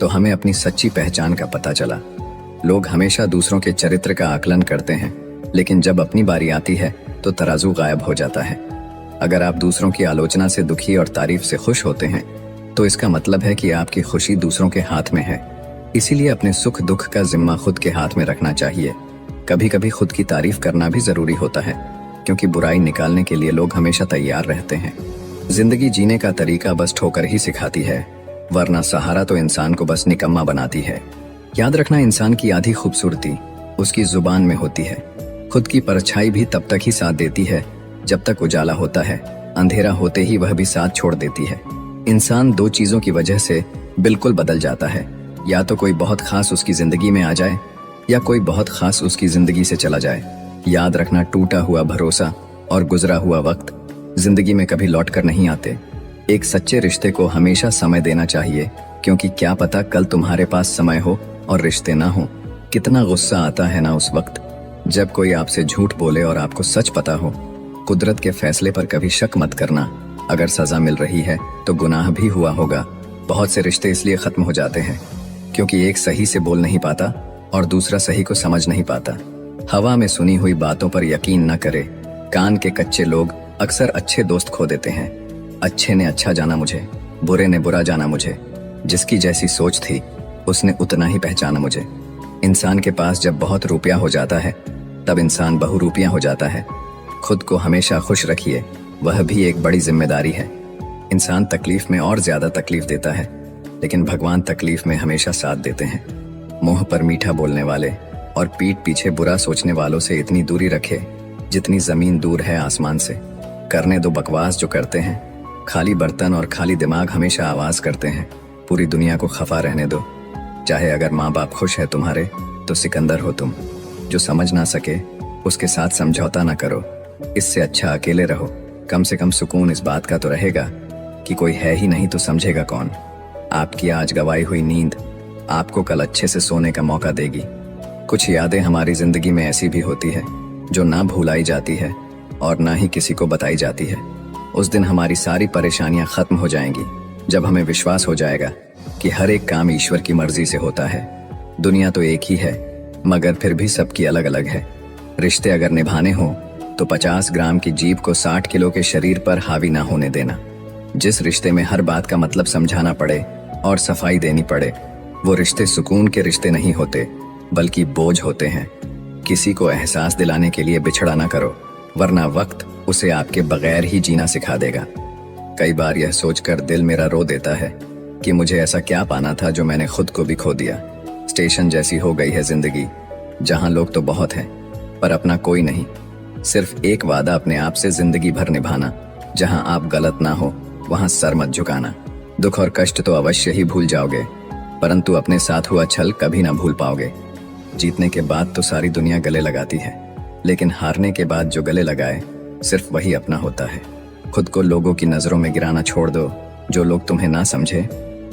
तो हमें अपनी सच्ची पहचान का पता चला। लोग हमेशा दूसरों के चरित्र का आकलन करते हैं, लेकिन जब अपनी बारी आती है तो तराजू गायब हो जाता है। अगर आप दूसरों की आलोचना से दुखी और तारीफ से खुश होते हैं तो इसका मतलब है कि आपकी खुशी दूसरों के हाथ में है। इसीलिए अपने सुख दुख का जिम्मा खुद के हाथ में रखना चाहिए। कभी कभी खुद की तारीफ करना भी जरूरी होता है, क्योंकि बुराई निकालने के लिए लोग हमेशा तैयार रहते हैं। जिंदगी जीने का तरीका बस ठोकर ही सिखाती है, वरना सहारा तो इंसान को बस निकम्मा बनाती है। याद रखना, इंसान की आधी खूबसूरती उसकी जुबान में होती है। खुद की परछाई भी तब तक ही साथ देती है जब तक उजाला होता है, अंधेरा होते ही वह भी साथ छोड़ देती है। इंसान दो चीजों की वजह से बिल्कुल बदल जाता है, या तो कोई बहुत खास उसकी जिंदगी में आ जाए या कोई बहुत खास उसकी जिंदगी से चला जाए। याद रखना, टूटा हुआ भरोसा और गुजरा हुआ वक्त जिंदगी में कभी लौट कर नहीं आते। एक सच्चे रिश्ते को हमेशा समय देना चाहिए, क्योंकि क्या पता कल तुम्हारे पास समय हो और रिश्ते ना हो। कितना गुस्सा आता है ना उस वक्त जब कोई आपसे झूठ बोले और आपको सच पता हो। कुदरत के फैसले पर कभी शक मत करना। अगर सजा मिल रही है तो गुनाह भी हुआ होगा। बहुत से रिश्ते इसलिए खत्म हो जाते हैं क्योंकि एक सही से बोल नहीं पाता और दूसरा सही को समझ नहीं पाता। हवा में सुनी हुई बातों पर यकीन न करे। कान के कच्चे लोग अक्सर अच्छे दोस्त खो देते हैं। अच्छे ने अच्छा जाना मुझे, बुरे ने बुरा जाना मुझे। जिसकी जैसी सोच थी उसने उतना ही पहचाना मुझे। इंसान के पास जब बहुत रुपया हो जाता है तब इंसान बहुरूपिया हो जाता है। खुद को हमेशा खुश रखिए, वह भी एक बड़ी जिम्मेदारी है। इंसान तकलीफ में और ज्यादा तकलीफ देता है, लेकिन भगवान तकलीफ में हमेशा साथ देते हैं। मुंह पर मीठा बोलने वाले और पीठ पीछे बुरा सोचने वालों से इतनी दूरी रखे जितनी जमीन दूर है आसमान से। करने दो बकवास जो करते हैं। खाली बर्तन और खाली दिमाग हमेशा आवाज करते हैं। पूरी दुनिया को खफा रहने दो। चाहे अगर माँ बाप खुश है तुम्हारे तो सिकंदर हो तुम। जो समझ ना सके उसके साथ समझौता ना करो। इससे अच्छा अकेले रहो। कम से कम सुकून इस बात का तो रहेगा कि कोई है ही नहीं तो समझेगा कौन। आपकी आज गवाई हुई नींद आपको कल अच्छे से सोने का मौका देगी। कुछ यादें हमारी जिंदगी में ऐसी भी होती है जो ना भुलाई जाती है और ना ही किसी को बताई जाती है। उस दिन हमारी सारी परेशानियां खत्म हो जाएंगी जब हमें विश्वास हो जाएगा कि हर एक काम ईश्वर की मर्जी से होता है। दुनिया तो एक ही है, मगर फिर भी सबकी अलग अलग है। रिश्ते अगर निभाने हो तो 50 ग्राम की जीभ को 60 किलो के शरीर पर हावी ना होने देना। जिस रिश्ते में हर बात का मतलब समझाना पड़े और सफाई देनी पड़े, वो रिश्ते सुकून के रिश्ते नहीं होते, बल्कि बोझ होते हैं। किसी को एहसास दिलाने के लिए बिछड़ा ना करो, वरना वक्त उसे आपके बगैर ही जीना सिखा देगा। कई बार यह सोचकर दिल मेरा रो देता है कि मुझे ऐसा क्या पाना था जो मैंने खुद को भी खो दिया। स्टेशन जैसी हो गई है जिंदगी, जहां लोग तो बहुत हैं पर अपना कोई नहीं। सिर्फ एक वादा अपने आप से जिंदगी भर निभाना, जहां आप गलत ना हो वहां सर मत झुकाना। दुख और कष्ट तो अवश्य ही भूल जाओगे, परंतु अपने साथ हुआ छल कभी ना भूल पाओगे। जीतने के बाद तो सारी दुनिया गले लगाती है, लेकिन हारने के बाद जो गले लगाए सिर्फ वही अपना होता है। खुद को लोगों की नजरों में गिराना छोड़ दो। जो लोग तुम्हें ना समझे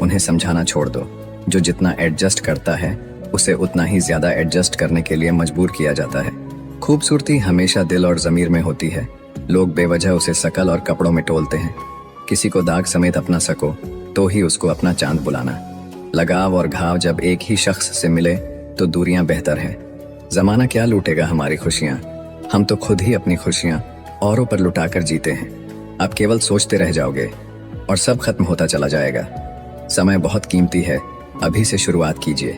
उन्हें समझाना छोड़ दो। जो जितना एडजस्ट करता है उसे उतना ही ज्यादा एडजस्ट करने के लिए मजबूर किया जाता है। खूबसूरती हमेशा दिल और जमीर में होती है। लोग बेवजह उसे शकल और कपड़ों में टोलते हैं। किसी को दाग समेत अपना सको तो ही उसको अपना चांद बुलाना। लगाव और घाव जब एक ही शख्स से मिले तो दूरियां बेहतर है। जमाना क्या लूटेगा हमारी खुशियां, हम तो खुद ही अपनी खुशियां औरों पर लुटाकर जीते हैं। आप केवल सोचते रह जाओगे और सब खत्म होता चला जाएगा। समय बहुत कीमती है, अभी से शुरुआत कीजिए।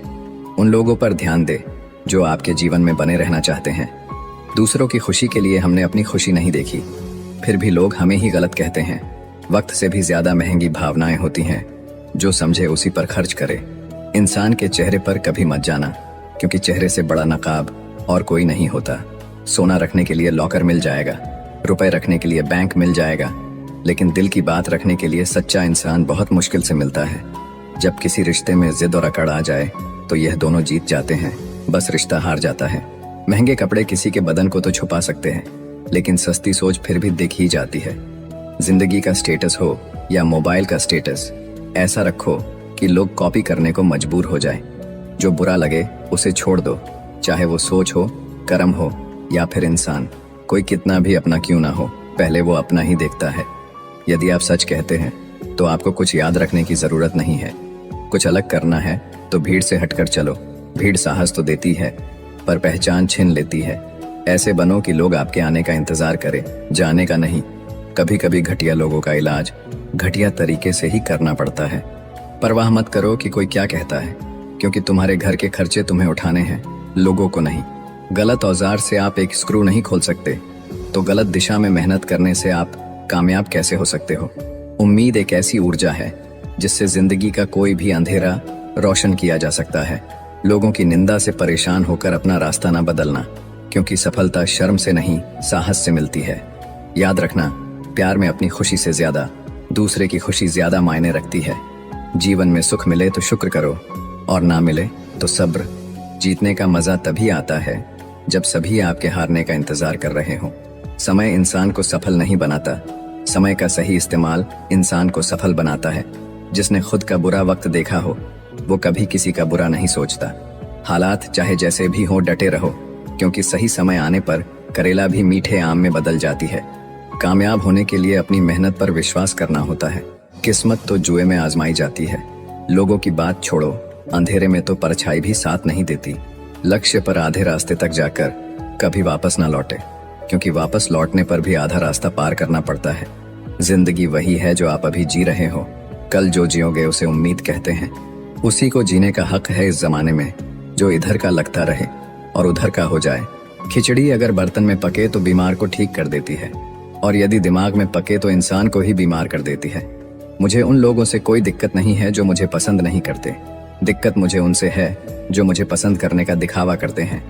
उन लोगों पर ध्यान दे जो आपके जीवन में बने रहना चाहते हैं। दूसरों की खुशी के लिए हमने अपनी खुशी नहीं देखी, फिर भी लोग हमें ही गलत कहते हैं। वक्त से भी ज्यादा महंगी भावनाएं होती हैं, जो समझे उसी पर खर्च करे। इंसान के चेहरे पर कभी मत जाना, क्योंकि चेहरे से बड़ा नकाब और कोई नहीं होता। सोना रखने के लिए लॉकर मिल जाएगा, रुपए रखने के लिए बैंक मिल जाएगा, लेकिन दिल की बात रखने के लिए सच्चा इंसान बहुत मुश्किल से मिलता है। जब किसी रिश्ते में जिद और अकड़ आ जाए तो यह दोनों जीत जाते हैं, बस रिश्ता हार जाता है। महंगे कपड़े किसी के बदन को तो छुपा सकते हैं, लेकिन सस्ती सोच फिर भी दिख ही जाती है। जिंदगी का स्टेटस हो या मोबाइल का स्टेटस, ऐसा रखो कि लोग कॉपी करने को मजबूर हो जाए। जो बुरा लगे उसे छोड़ दो, चाहे वो सोच हो, कर्म हो या फिर इंसान। कोई कितना भी अपना क्यों ना हो, पहले वो अपना ही देखता है। यदि आप सच कहते हैं तो आपको कुछ याद रखने की जरूरत नहीं है। कुछ अलग करना है तो भीड़ से हटकर चलो। भीड़ साहस तो देती है पर पहचान छीन लेती है। ऐसे बनो कि लोग आपके आने का इंतजार करें, जाने का नहीं। कभी कभी घटिया लोगों का इलाज घटिया तरीके से ही करना पड़ता है। परवाह मत करो कि कोई क्या कहता है, क्योंकि तुम्हारे घर के खर्चे तुम्हें उठाने हैं, लोगों को नहीं। गलत औजार से आप एक स्क्रू नहीं खोल सकते, तो गलत दिशा में मेहनत करने से आप कामयाब कैसे हो सकते हो। उम्मीद एक ऐसी ऊर्जा है जिससे जिंदगी का कोई भी अंधेरा रोशन किया जा सकता है। लोगों की निंदा से परेशान होकर अपना रास्ता ना बदलना, क्योंकि सफलता शर्म से नहीं साहस से मिलती है। याद रखना, प्यार में अपनी खुशी से ज्यादा दूसरे की खुशी ज्यादा मायने रखती है। जीवन में सुख मिले तो शुक्र करो और ना मिले तो सब्र। जीतने का मजा तभी आता है जब सभी आपके हारने का इंतजार कर रहे हो। समय इंसान को सफल नहीं बनाता, समय का सही इस्तेमाल इंसान को सफल बनाता है। जिसने खुद का बुरा वक्त देखा हो वो कभी किसी का बुरा नहीं सोचता। हालात चाहे जैसे भी हो डटे रहो, क्योंकि सही समय आने पर करेला भी मीठे आम में बदल जाती है। कामयाब होने के लिए अपनी मेहनत पर विश्वास करना होता है। किस्मत तो जुए में आजमाई जाती है। लोगों की बात छोड़ो, अंधेरे में तो परछाई भी साथ नहीं देती। लक्ष्य पर आधे रास्ते तक जाकर कभी वापस ना लौटे, क्योंकि वापस लौटने पर भी आधा रास्ता पार करना पड़ता है। जिंदगी वही है जो आप अभी जी रहे हो। कल जो जियोगे उसे उम्मीद कहते हैं। उसी को जीने का हक है इस जमाने में जो इधर का लगता रहे और उधर का हो जाए। खिचड़ी अगर बर्तन में पके तो बीमार को ठीक कर देती है, और यदि दिमाग में पके तो इंसान को ही बीमार कर देती है। मुझे उन लोगों से कोई दिक्कत नहीं है जो मुझे पसंद नहीं करते। दिक्कत मुझे उनसे है जो मुझे पसंद करने का दिखावा करते हैं।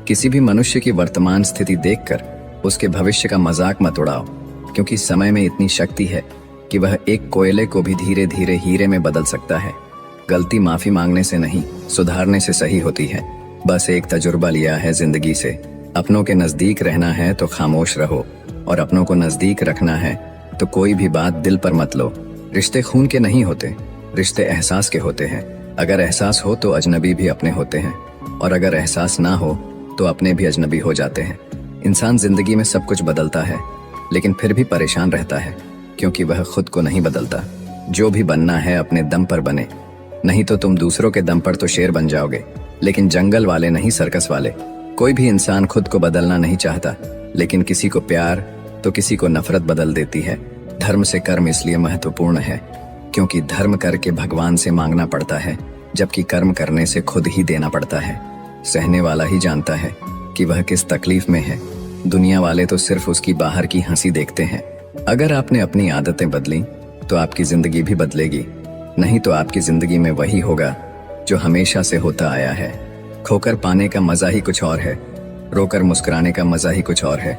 किसी भी मनुष्य की वर्तमान स्थिति देखकर उसके भविष्य का मजाक मत उड़ाओ, क्योंकि समय में इतनी शक्ति है कि वह एक कोयले को भी धीरे धीरे हीरे में बदल सकता है। गलती माफी मांगने से नहीं, सुधारने से सही होती है। बस एक तजुर्बा लिया है जिंदगी से। अपनों के नजदीक रहना है तो खामोश रहो, और अपनों को नजदीक रखना है तो कोई भी बात दिल पर मत लो। रिश्ते खून के नहीं होते, रिश्ते एहसास के होते हैं। अगर एहसास हो तो अजनबी भी अपने होते हैं, और अगर एहसास ना हो तो अपने भी अजनबी हो जाते हैं। इंसान जिंदगी में सब कुछ बदलता है, लेकिन फिर भी परेशान रहता है, क्योंकि वह खुद को नहीं बदलता। जो भी बनना है अपने दम पर बने, नहीं तो तुम दूसरों के दम पर तो शेर बन जाओगे, लेकिन जंगल वाले नहीं सर्कस वाले। कोई भी इंसान खुद को बदलना नहीं चाहता, लेकिन किसी को प्यार तो किसी को नफरत बदल देती है। धर्म से कर्म इसलिए महत्वपूर्ण है क्योंकि धर्म करके भगवान से मांगना पड़ता है, जबकि कर्म करने से खुद ही देना पड़ता है। सहने वाला ही जानता है कि वह किस तकलीफ में है। दुनिया वाले तो सिर्फ उसकी बाहर की हंसी देखते हैं। अगर आपने अपनी आदतें बदली तो आपकी जिंदगी भी बदलेगी, नहीं तो आपकी जिंदगी में वही होगा जो हमेशा से होता आया है। खोकर पाने का मजा ही कुछ और है, रोकर मुस्कुराने का मजा ही कुछ और है।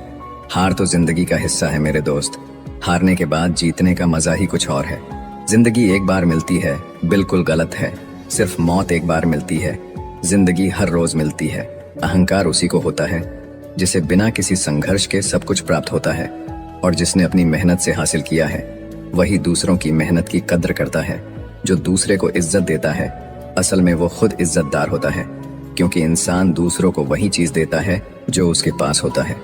हार तो जिंदगी का हिस्सा है मेरे दोस्त, हारने के बाद जीतने का मजा ही कुछ और है। जिंदगी एक बार मिलती है, बिल्कुल गलत है। सिर्फ मौत एक बार मिलती है, जिंदगी हर रोज मिलती है। अहंकार उसी को होता है जिसे बिना किसी संघर्ष के सब कुछ प्राप्त होता है, और जिसने अपनी मेहनत से हासिल किया है वही दूसरों की मेहनत की कद्र करता है। जो दूसरे को इज्जत देता है असल में वो खुद इज्जतदार होता है, क्योंकि इंसान दूसरों को वही चीज देता है जो उसके पास होता है।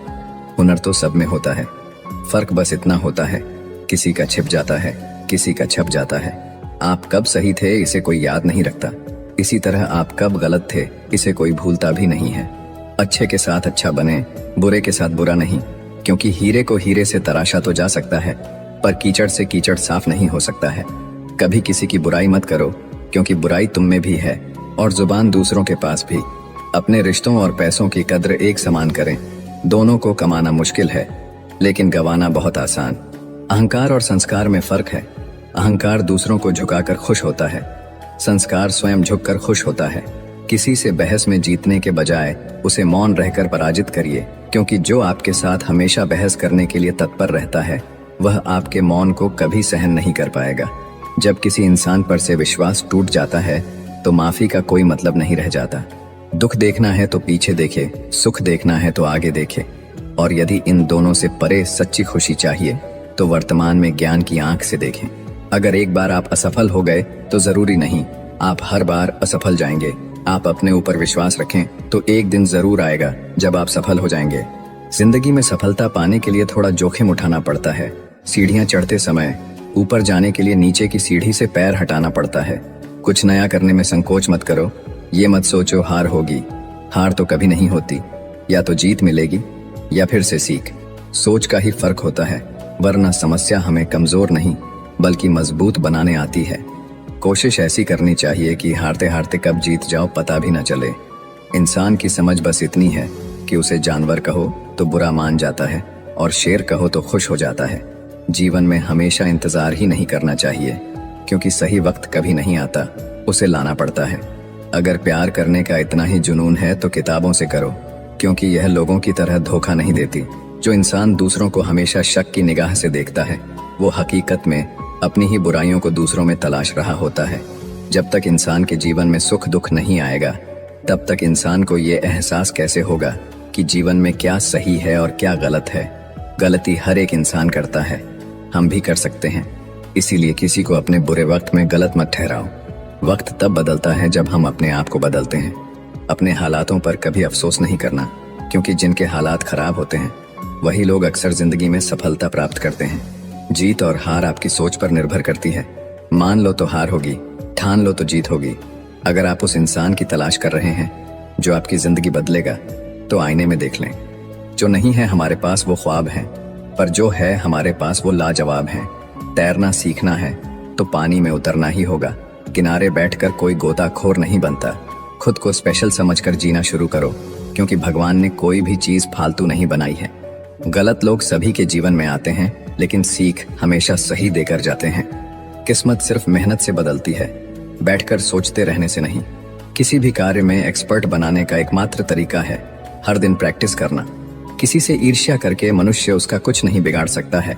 हुनर तो सब में होता है, फर्क बस इतना होता है किसी का छिप जाता है, किसी का छप जाता है। आप कब सही थे इसे कोई याद नहीं रखता, इसी तरह आप कब गलत थे इसे कोई भूलता भी नहीं है। अच्छे के साथ अच्छा बने, बुरे के साथ बुरा नहीं, क्योंकि हीरे को हीरे से तराशा तो जा सकता है, पर कीचड़ से कीचड़ साफ नहीं हो सकता है। कभी किसी की बुराई मत करो, क्योंकि बुराई तुम में भी है और जुबान दूसरों के पास भी। अपने रिश्तों और पैसों की कद्र एक समान करें। दोनों को कमाना मुश्किल है, लेकिन गंवाना बहुत आसान। अहंकार और संस्कार में फर्क है। अहंकार दूसरों को झुकाकर खुश होता है, संस्कार स्वयं झुककर खुश होता है। किसी से बहस में जीतने के बजाय उसे मौन रहकर पराजित करिए, क्योंकि जो आपके साथ हमेशा बहस करने के लिए तत्पर रहता है वह आपके मौन को कभी सहन नहीं कर पाएगा। जब किसी इंसान पर से विश्वास टूट जाता है तो माफी का कोई मतलब नहीं रह जाता। दुख देखना है तो पीछे देखे, सुख देखना है तो आगे देखे। और यदि इन दोनों से परे सच्ची खुशी चाहिए तो वर्तमान में ज्ञान की आंख से देखें। अगर एक बार आप असफल हो गए तो जरूरी नहीं आप हर बार असफल जाएंगे। आप अपने ऊपर विश्वास रखें तो एक दिन जरूर आएगा जब आप सफल हो जाएंगे। जिंदगी में सफलता पाने के लिए थोड़ा जोखिम उठाना पड़ता है। सीढ़ियां चढ़ते समय ऊपर जाने के लिए नीचे की सीढ़ी से पैर हटाना पड़ता है। कुछ नया करने में संकोच मत करो। ये मत सोचो हार होगी। हार तो कभी नहीं होती, या तो जीत मिलेगी या फिर से सीख। सोच का ही फर्क होता है, वरना समस्या हमें कमजोर नहीं बल्कि मजबूत बनाने आती है। कोशिश ऐसी करनी चाहिए कि हारते हारते कब जीत जाओ पता भी न चले। इंसान की समझ बस इतनी है कि उसे जानवर कहो तो बुरा मान जाता है और शेर कहो तो खुश हो जाता है। जीवन में हमेशा इंतजार ही नहीं करना चाहिए, क्योंकि सही वक्त कभी नहीं आता, उसे लाना पड़ता है। अगर प्यार करने का इतना ही जुनून है तो किताबों से करो, क्योंकि यह लोगों की तरह धोखा नहीं देती। जो इंसान दूसरों को हमेशा शक की निगाह से देखता है, वो हकीकत में अपनी ही बुराइयों को दूसरों में तलाश रहा होता है। जब तक इंसान के जीवन में सुख दुख नहीं आएगा, तब तक इंसान को ये एहसास कैसे होगा कि जीवन में क्या सही है और क्या गलत है। गलती हर एक इंसान करता है, हम भी कर सकते हैं। इसीलिए किसी को अपने बुरे वक्त में गलत मत ठहराओ। वक्त तब बदलता है जब हम अपने आप को बदलते हैं। अपने हालातों पर कभी अफसोस नहीं करना, क्योंकि जिनके हालात खराब होते हैं वही लोग अक्सर जिंदगी में सफलता प्राप्त करते हैं। जीत और हार आपकी सोच पर निर्भर करती है। मान लो तो हार होगी, ठान लो तो जीत होगी। अगर आप उस इंसान की तलाश कर रहे हैं जो आपकी जिंदगी बदलेगा, तो आईने में देख लें। जो नहीं है हमारे पास वो ख्वाब है, पर जो है हमारे पास वो लाजवाब है। तैरना सीखना है तो पानी में उतरना ही होगा। किनारे बैठकर कोई गोताखोर नहीं बनता। खुद को स्पेशल समझकर जीना शुरू करो, क्योंकि भगवान ने कोई भी चीज फालतू नहीं बनाई है। गलत लोग सभी के जीवन में आते हैं, लेकिन सीख हमेशा सही देकर जाते हैं। किस्मत सिर्फ मेहनत से बदलती है, बैठकर सोचते रहने से नहीं। किसी भी कार्य में एक्सपर्ट बनाने का एकमात्र तरीका है हर दिन प्रैक्टिस करना। किसी से ईर्ष्या करके मनुष्य उसका कुछ नहीं बिगाड़ सकता है,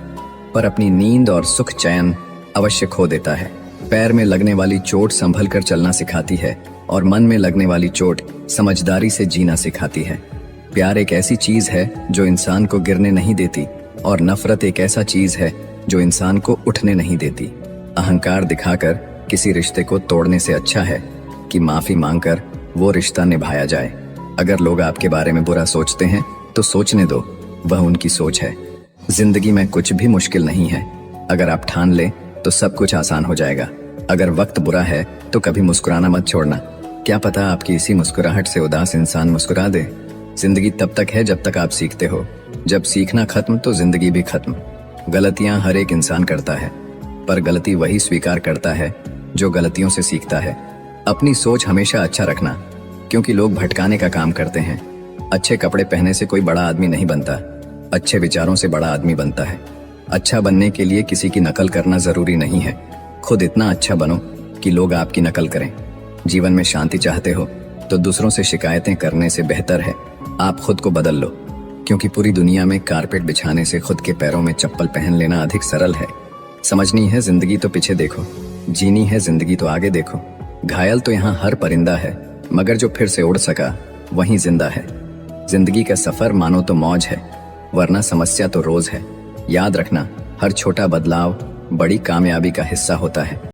पर अपनी नींद और सुख चैन अवश्य खो देता है। पैर में लगने वाली चोट संभल कर चलना सिखाती है, और मन में लगने वाली चोट समझदारी से जीना सिखाती है। प्यार एक ऐसी चीज है जो इंसान को गिरने नहीं देती, और नफरत एक ऐसा चीज है जो इंसान को उठने नहीं देती। अहंकार दिखाकर किसी रिश्ते को तोड़ने से अच्छा है कि माफी मांगकर वो रिश्ता निभाया जाए। अगर लोग आपके बारे में बुरा सोचते हैं तो सोचने दो, वह उनकी सोच है। जिंदगी में कुछ भी मुश्किल नहीं है। अगर आप ठान ले तो सब कुछ आसान हो जाएगा। अगर वक्त बुरा है तो कभी मुस्कुराना मत छोड़ना। क्या पता आपकी इसी मुस्कुराहट से उदास इंसान मुस्कुरा दे। जिंदगी तब तक है जब तक आप सीखते हो। जब सीखना खत्म तो जिंदगी भी खत्म। गलतियां हर एक इंसान करता है, पर गलती वही स्वीकार करता है जो गलतियों से सीखता है। अपनी सोच हमेशा अच्छा रखना, क्योंकि लोग भटकाने का काम करते हैं। अच्छे कपड़े पहने से कोई बड़ा आदमी नहीं बनता, अच्छे विचारों से बड़ा आदमी बनता है। अच्छा बनने के लिए किसी की नकल करना जरूरी नहीं है। खुद इतना अच्छा बनो कि लोग आपकी नकल करें। जीवन में शांति चाहते हो तो दूसरों से शिकायतें करने से बेहतर है आप खुद को बदल लो, क्योंकि पूरी दुनिया में कारपेट बिछाने से खुद के पैरों में चप्पल पहन लेना अधिक सरल है। समझनी है जिंदगी तो पीछे देखो, जीनी है जिंदगी तो आगे देखो। घायल तो यहाँ हर परिंदा है, मगर जो फिर से उड़ सका वहीं जिंदा है। जिंदगी का सफर मानो तो मौज है, वरना समस्या तो रोज है। याद रखना, हर छोटा बदलाव बड़ी कामयाबी का हिस्सा होता है।